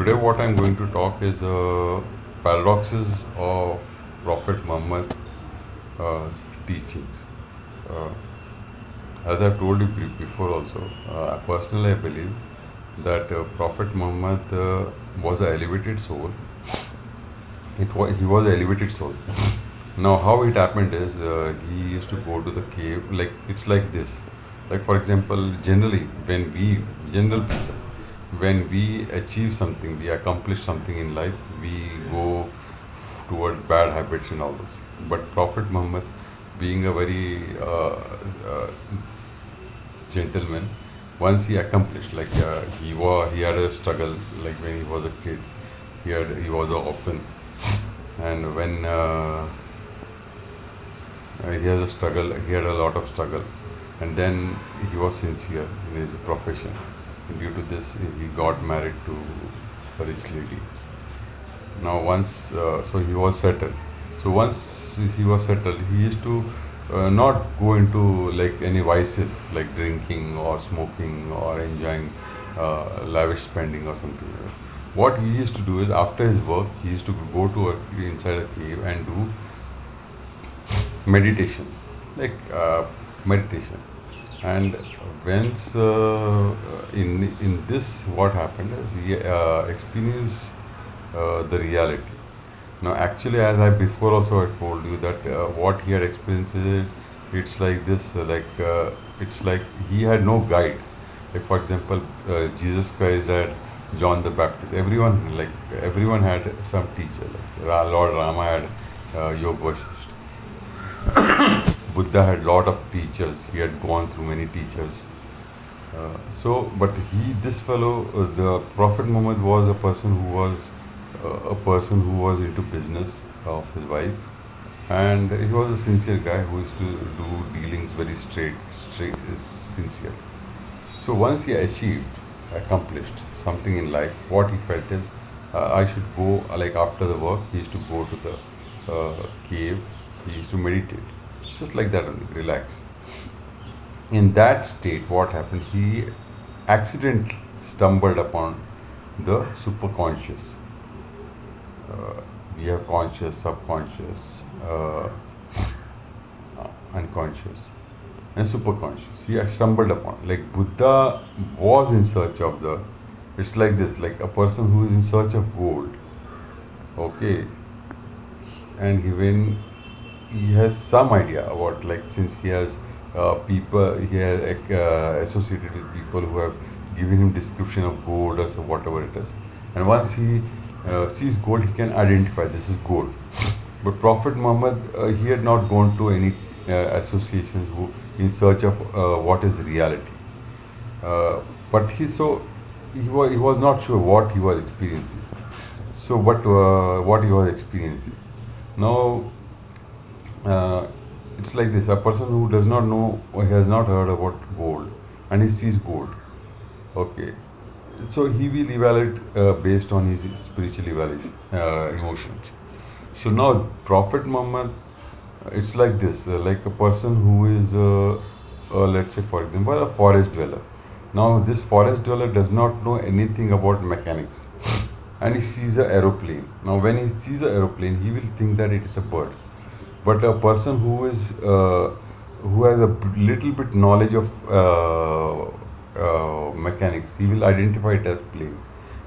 Today, what I'm going to talk is paradoxes of Prophet Muhammad's teachings. Uh, as I've told you before, also, personally, I believe that Prophet Muhammad was an elevated soul. He was an elevated soul. Now, how it happened is he used to go to the cave. Like it's like this. Like for example, generally, general people, when we achieve something, we accomplish something in life, we go toward bad habits and all this. But Prophet Muhammad, being a very gentleman, once he accomplished, like he had a struggle, like when he was a kid, he was an orphan, and when he has a struggle. He had a lot of struggle, and then he was sincere in his profession. Due to this, he got married to a rich lady. Now, so he was settled. So once he was settled, he used to not go into like any vices like drinking or smoking or enjoying lavish spending or something. What he used to do is after his work, he used to go to inside a cave and do meditation, like meditation. And once in this, what happened is he experienced the reality. Now, actually, as I before also I told you that what he had experienced is it's like this, it's like he had no guide. Like for example, Jesus Christ had John the Baptist. Everyone had some teacher. Like Lord Rama had Yoga Vasishtha. Buddha had lot of teachers. He had gone through many teachers. But this fellow, the Prophet Muhammad was a person who was into business of his wife, and he was a sincere guy who used to do dealings very straight, sincere. So once he accomplished something in life, what he felt is, I should go, like after the work, he used to go to the cave, he used to meditate, just like that only, relax. In that state, what happened? He accidentally stumbled upon the superconscious. We have conscious, subconscious, unconscious, and superconscious. He stumbled upon. Like Buddha was in search of the. It's like this, like a person who is in search of gold. Okay, and when he has some idea about, like, since he has he has associated with people who have given him description of gold or so whatever it is, and once he sees gold, he can identify this is gold. But Prophet Muhammad, he had not gone to any associations in search of what is reality. But he was not sure what he was experiencing. So, but what he was experiencing. Now, uh, it's like this: a person who does not know or has not heard about gold, and he sees gold. Okay, so he will evaluate based on his spiritual evaluation emotions. So now, Prophet Muhammad, it's like this, like a person who is, let's say, for example, a forest dweller. Now, this forest dweller does not know anything about mechanics, and he sees an aeroplane. Now, when he sees an aeroplane, he will think that it is a bird. But a person who has a little bit knowledge of mechanics, he will identify it as plane,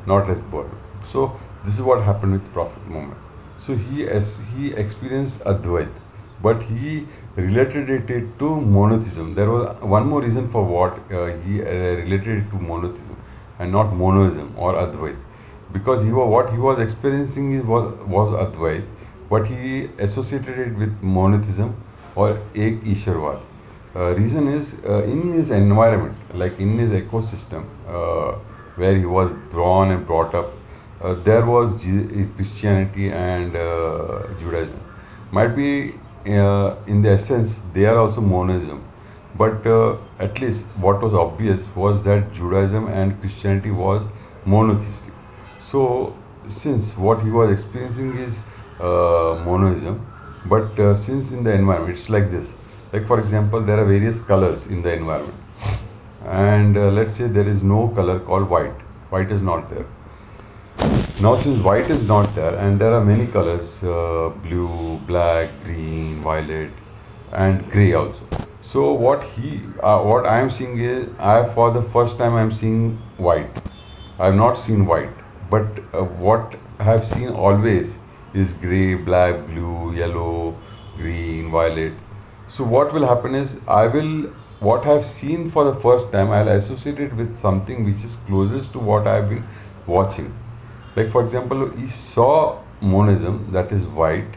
not as bird. So this is what happened with Prophet Muhammad. So he experienced Advait, but he related it to monotheism. There was one more reason for what he related it to monotheism and not monoism or Advait, because what he was experiencing was Advait, but he associated it with monotheism or Ek Ishwarvad. Reason is, in his environment, like in his ecosystem, where he was born and brought up, there was Christianity and Judaism. Might be in the essence they are also monism, but at least what was obvious was that Judaism and Christianity was monotheistic. So since what he was experiencing is monoism, but since in the environment it's like this, like for example there are various colors in the environment, and let's say there is no color called white. White is not there. Now, since white is not there, and there are many colors, blue, black, green, violet, and gray also. So what I am seeing is, for the first time I am seeing white. I have not seen white, but what I have seen always is gray, black, blue, yellow, green, violet. So what will happen is, what I have seen for the first time, I'll associate it with something which is closest to what I have been watching. Like for example, he saw monism, that is white,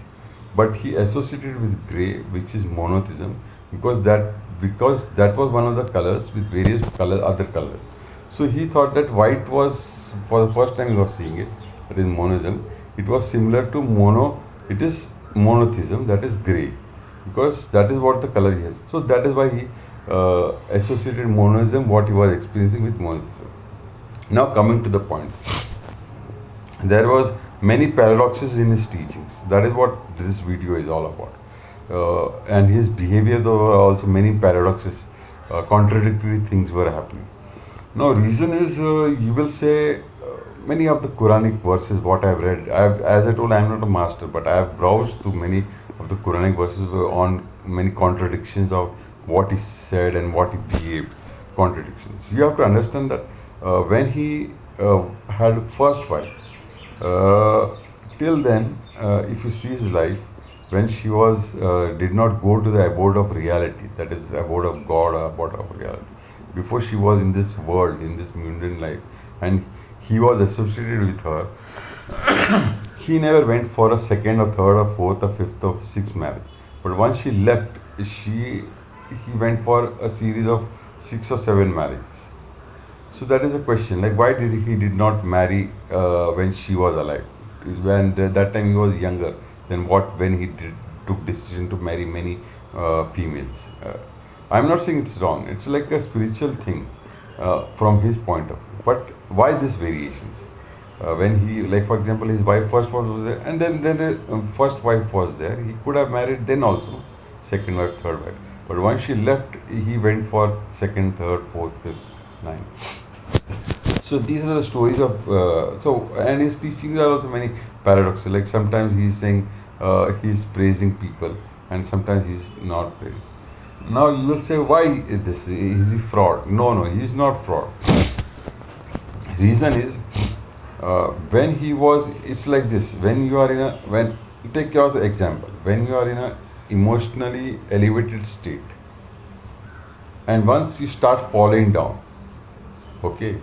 but he associated with gray, which is monotheism, because that was one of the colors with various other colors. So he thought that white was, for the first time he was seeing it, that is monism. It was similar to mono. It is monotheism, that is gray, because that is what the color he has. So that is why he associated monism, what he was experiencing, with monotheism. Now coming to the point, there was many paradoxes in his teachings. That is what this video is all about. And his behavior, there were also many paradoxes, contradictory things were happening. Now reason is, you will say, many of the Quranic verses what I have read, as I told, I am not a master, but I have browsed through many of the Quranic verses on many contradictions of what he said and what he behaved. Contradictions. You have to understand that when he had first wife, uh, till then, if you see his life, when she was did not go to the abode of reality, that is abode of God or abode of reality. Before she was in this world, in this mundane life, and he was associated with her, he never went for a second or third or fourth or fifth or sixth marriage. But once she left, she he went for a series of 6 or 7 marriages. So that is a question. Like, why did he did not marry when she was alive? When that time he was younger. Then what? When he took decision to marry many females. I'm not saying it's wrong. It's like a spiritual thing from his point of view. But why these variations? When he, like for example, his wife first was there, and then first wife was there. He could have married then also, second wife, third wife. But once she left, he went for second, third, fourth, fifth, ninth. So these are the stories of and his teachings are also many paradoxes. Like sometimes he's saying he's praising people, and sometimes he's not praising. Now you will say, why is this? Is he fraud? No, no, he is not fraud. Reason is, when he was, it's like this. When you are in a, when take your example, when you are in a emotionally elevated state, and once you start falling down, okay,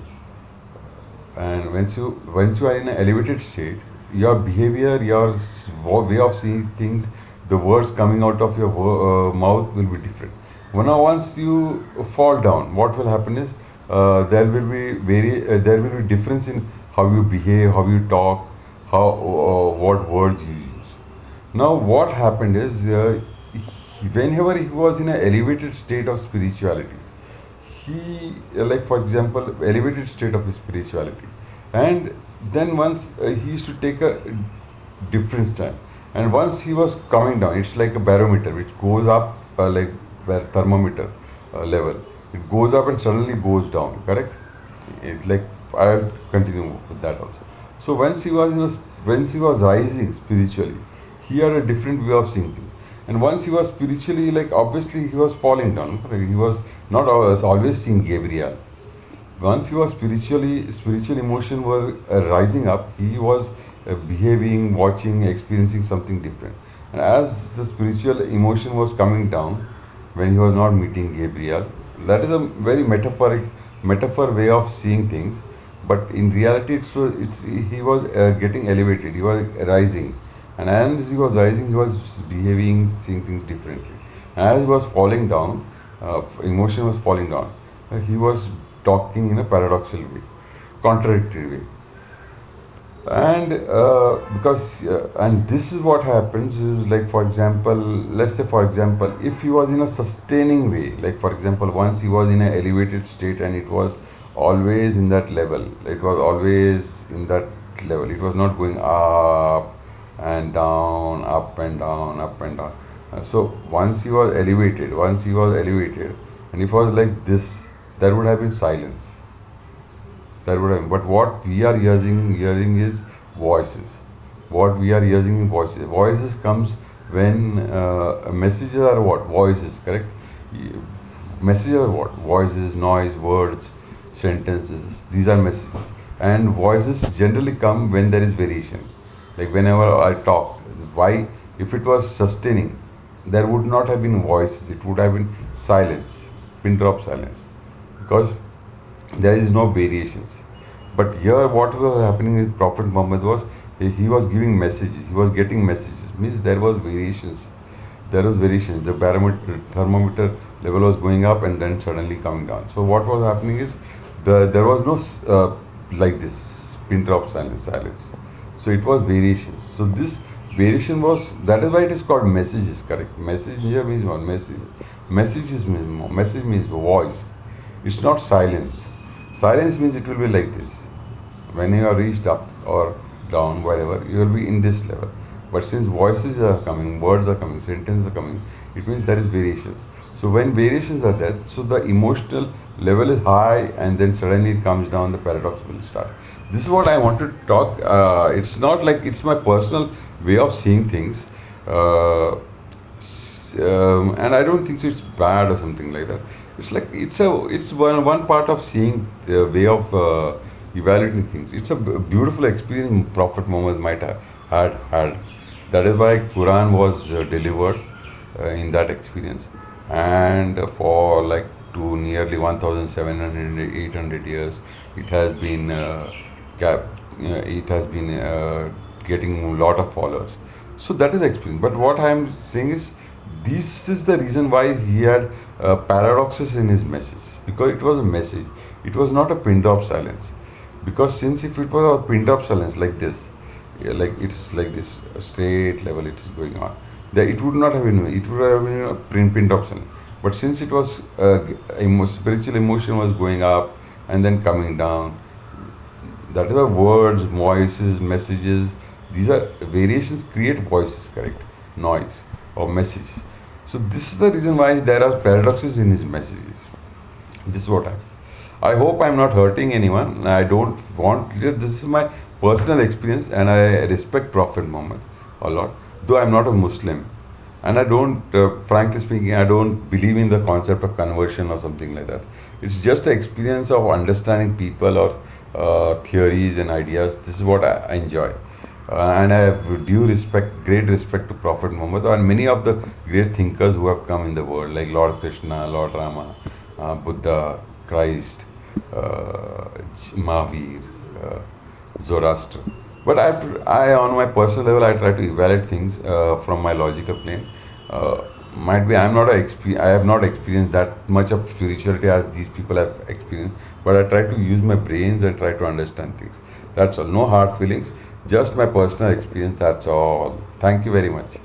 and once you are in an elevated state, your behavior, your way of seeing things, the words coming out of your mouth will be different. Now once you fall down, what will happen is, there will be difference in how you behave, how you talk, how what words you use. Now what happened is, whenever he was in an elevated state of spirituality, he, like for example, elevated state of his spirituality, and then once he used to take a different time, and once he was coming down, it's like a barometer which goes up, like where thermometer level, it goes up and suddenly goes down, correct? It like, I'll continue with that also. So once he was rising spiritually, he had a different way of seeing things. And once he was spiritually, like obviously he was falling down, correct? He was not always seeing Gabriel. Once he was spiritual emotion were rising up, he was behaving, watching, experiencing something different. And as the spiritual emotion was coming down, when he was not meeting Gabriel, that is a very metaphor way of seeing things. But in reality, it's he was getting elevated, he was rising, and as he was rising, he was behaving, seeing things differently. As he was falling down, emotion was falling down, he was talking in a paradoxical way, contradictory way. And and this is what happens is, like for example, let's say for example, if he was in a sustaining way, like for example, once he was in an elevated state and it was always in that level, it was always in that level, it was not going up and down, up and down, up and down. So once he was elevated, and if it was like this, there would have been silence. That would have, but what we are hearing is voices. What we are using in voices. Voices comes when messages are what? Voices, correct? Messages are what? Voices, noise, words, sentences. These are messages. And voices generally come when there is variation. Like whenever I talk, why? If it was sustaining, there would not have been voices. It would have been silence, pin drop silence, because there is no variations. But here, what was happening with Prophet Muhammad was he was giving messages. He was getting messages. Means there was variations. There was variations. The barometer, thermometer level was going up and then suddenly coming down. So what was happening is there was no like this pin drop silence. So it was variations. So this variation was, that is why it is called messages. Correct. Message here means one message. Message means voice. It's not silence. Silence means it will be like this. When you are reached up or down, wherever, you will be in this level. But since voices are coming, words are coming, sentences are coming, it means there is variations. So when variations are there, so the emotional level is high and then suddenly it comes down, the paradox will start. This is what I want to talk. It's not like it's my personal way of seeing things. And I don't think so it's bad or something like that. It's like it's one part of seeing the way of evaluating things. It's a beautiful experience Prophet Muhammad might have had. That is why Quran was delivered in that experience, and for like to nearly 1,700 800 years, it has been cap, it has been getting a lot of followers. So that is experience. But what I am saying is, this is the reason why he had paradoxes in his message, because it was a message. It was not a pin drop silence. Because since if it was a pin drop silence like this, yeah, like it's like this a straight level, it is going on. That it would not have been. It would have been a pin drop silence. But since it was spiritual emotion was going up and then coming down, that is why words, voices, messages, these are variations create voices, correct? Noise or messages. So this is the reason why there are paradoxes in his messages. This is what I hope I'm not hurting anyone. I don't want. This is my personal experience, and I respect Prophet Muhammad a lot. Though I'm not a Muslim, and I don't, frankly speaking, I don't believe in the concept of conversion or something like that. It's just an experience of understanding people or theories and ideas. This is what I enjoy. And I have due respect, great respect to Prophet Muhammad and many of the great thinkers who have come in the world, like Lord Krishna, Lord Rama, Buddha, Christ, Mahavir, uh, Zoroaster. But on my personal level, I try to evaluate things from my logical plane. Might be I have not experienced that much of spirituality as these people have experienced, but I try to use my brains and try to understand things. That's all. No hard feelings, just my personal experience. That's all. Thank you very much.